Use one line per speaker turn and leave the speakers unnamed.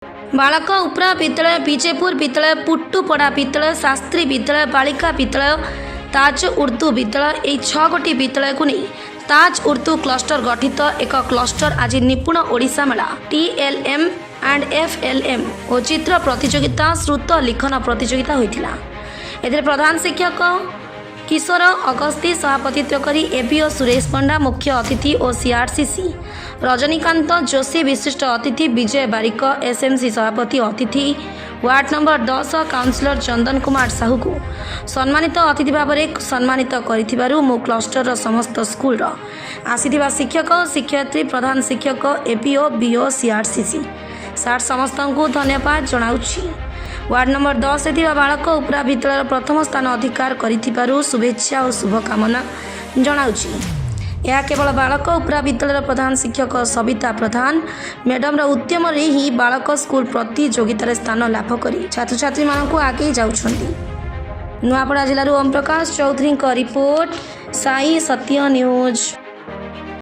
बालक उपरा विद्यालय विजयपुर विद्यालय पुट्टुपड़ा विद्यालय शास्त्री विद्यालय बालिका विद्यालय ताज उर्दू विद्यालय यही 6 गोटी विद्यालय को नहीं ताज उर्दू क्लस्टर गठित एक क्लस्टर आज निपुण ओडिशा मेला TLM एंड FLM और चित्र प्रतियोगिता श्रुत लिखन प्रतियोगिता होता है। प्रधान शिक्षक किशोर अगस्ती सभापतित्व करी ABO सुरेश पंडा मुख्य अतिथि और CRCC रजनीकांत जोशी विशिष्ट अतिथि विजय बारिक SMC सभापति अतिथि ward number 10 councillor Chandan Kumar Sahu को सम्मानित अतिथि भाव में सम्मानित करिथिबारु मो क्लस्टर समस्त स्कूल आसीथिबा शिक्षक शिक्षयित्री प्रधान शिक्षक ABO BO CRCC सार समस्त को धन्यवाद जनाउछि। वार्ड नंबर 10 बालक उपरा विद्यालय प्रथम स्थान अधिकार करिथिबारु शुभेच्छा और शुभकामना जनाउछि। यह केवल बालक उपरा विद्यालय प्रधान शिक्षक सविता प्रधान मैडम उद्यम ही बालक स्कूल प्रतियोगितार स्थान लाभ करी छात्र छात्री मानक आगे जाउछन्ति। नुआपड़ा जिलूर ओम प्रकाश चौधरी रिपोर्ट साई सत्य न्यूज।